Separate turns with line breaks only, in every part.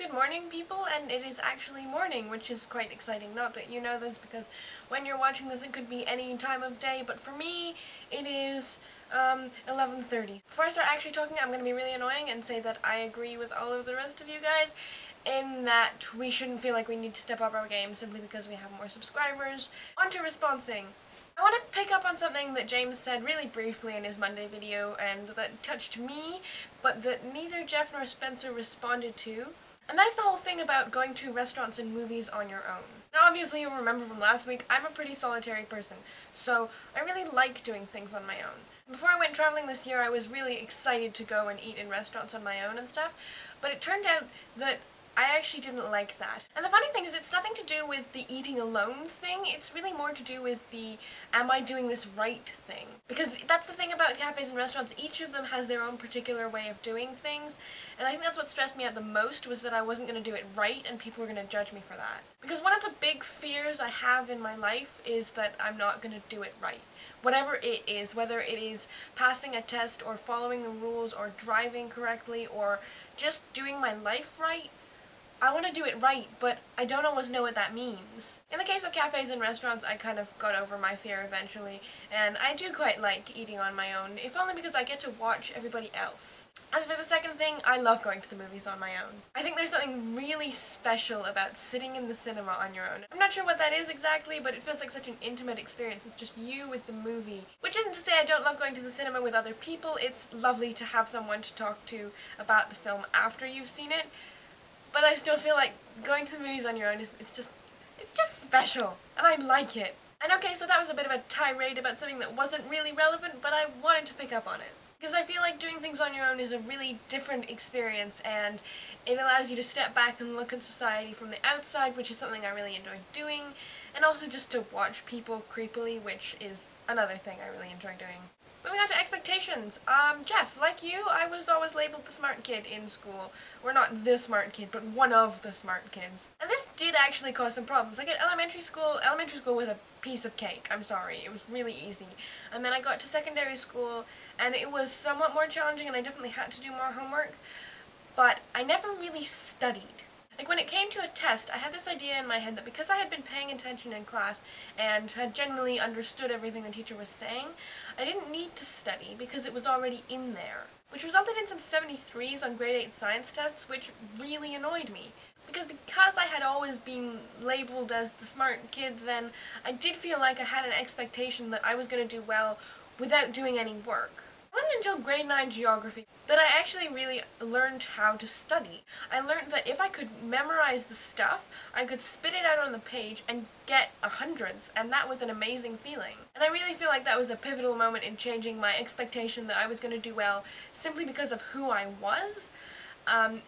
good morning, people, and it is actually morning, which is quite exciting. Not that you know this, because when you're watching this it could be any time of day, but for me it is 11:30. Before I start actually talking, I'm going to be really annoying and say that I agree with all of the rest of you guys in that we shouldn't feel like we need to step up our game simply because we have more subscribers. On to responsing. I want to pick up on something that James said really briefly in his Monday video and that touched me, but that neither Jeff nor Spencer responded to. And that is the whole thing about going to restaurants and movies on your own. Now obviously you'll remember from last week, I'm a pretty solitary person, so I really like doing things on my own. Before I went traveling this year, I was really excited to go and eat in restaurants on my own and stuff, but it turned out that I actually didn't like that. And the funny thing is, it's nothing to do with the eating alone thing, it's really more to do with the am I doing this right thing. Because that's the thing about cafes and restaurants, each of them has their own particular way of doing things, and I think that's what stressed me out the most, was that I wasn't going to do it right and people were going to judge me for that. Because one of the big fears I have in my life is that I'm not going to do it right. Whatever it is, whether it is passing a test or following the rules or driving correctly or just doing my life right, I want to do it right, but I don't always know what that means. In the case of cafes and restaurants, I kind of got over my fear eventually, and I do quite like eating on my own, if only because I get to watch everybody else. As for the second thing, I love going to the movies on my own. I think there's something really special about sitting in the cinema on your own. I'm not sure what that is exactly, but it feels like such an intimate experience. It's just you with the movie. Which isn't to say I don't love going to the cinema with other people. It's lovely to have someone to talk to about the film after you've seen it. But I still feel like going to the movies on your own it's just special, and I like it. And okay, so that was a bit of a tirade about something that wasn't really relevant, but I wanted to pick up on it. Because I feel like doing things on your own is a really different experience, and it allows you to step back and look at society from the outside, which is something I really enjoy doing, and also just to watch people creepily, which is another thing I really enjoy doing. Moving on to expectations. Jeff, like you, I was always labeled the smart kid in school. Or not the smart kid, but one of the smart kids. And this did actually cause some problems. Like at elementary school was a piece of cake. I'm sorry, it was really easy. And then I got to secondary school, and it was somewhat more challenging, and I definitely had to do more homework. But I never really studied. Like when it came to a test, I had this idea in my head that because I had been paying attention in class and had generally understood everything the teacher was saying, I didn't need to study because it was already in there. Which resulted in some 73s on grade 8 science tests, which really annoyed me. Because I had always been labeled as the smart kid, then I did feel like I had an expectation that I was going to do well without doing any work. It wasn't until grade 9 geography that I actually really learned how to study. I learned that if I could memorize the stuff, I could spit it out on the page and get hundreds, and that was an amazing feeling. And I really feel like that was a pivotal moment in changing my expectation that I was going to do well simply because of who I was,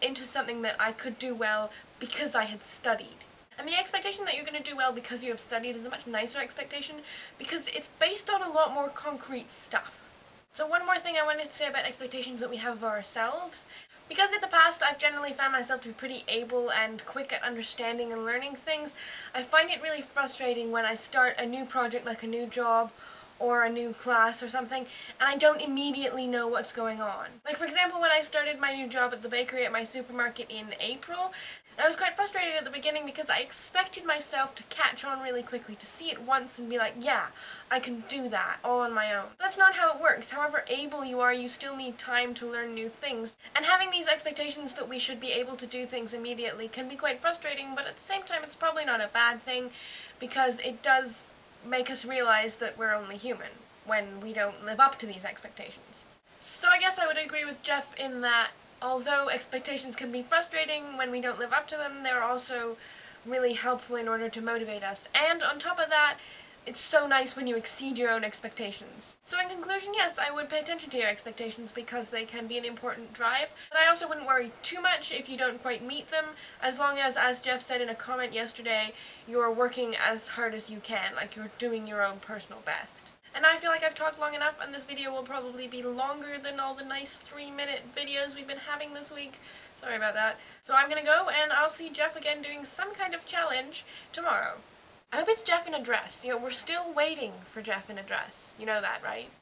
into something that I could do well because I had studied. And the expectation that you're going to do well because you have studied is a much nicer expectation because it's based on a lot more concrete stuff. So one more thing I wanted to say about expectations that we have of ourselves. Because in the past I've generally found myself to be pretty able and quick at understanding and learning things, I find it really frustrating when I start a new project like a new job or a new class or something, and I don't immediately know what's going on. Like for example, when I started my new job at the bakery at my supermarket in April, I was quite frustrated at the beginning because I expected myself to catch on really quickly, to see it once and be like, yeah, I can do that all on my own. That's not how it works. However able you are, you still need time to learn new things. And having these expectations that we should be able to do things immediately can be quite frustrating, but at the same time it's probably not a bad thing because it does make us realize that we're only human when we don't live up to these expectations. So I guess I would agree with Jeff in that although expectations can be frustrating when we don't live up to them, they're also really helpful in order to motivate us. And on top of that, it's so nice when you exceed your own expectations. So in conclusion, yes, I would pay attention to your expectations because they can be an important drive, but I also wouldn't worry too much if you don't quite meet them, as long as Jeff said in a comment yesterday, you're working as hard as you can, like you're doing your own personal best. And I feel like I've talked long enough, and this video will probably be longer than all the nice 3-minute videos we've been having this week. Sorry about that. So I'm gonna go, and I'll see Jeff again doing some kind of challenge tomorrow. I hope it's Jeff in a dress. You know, we're still waiting for Jeff in a dress. You know that, right?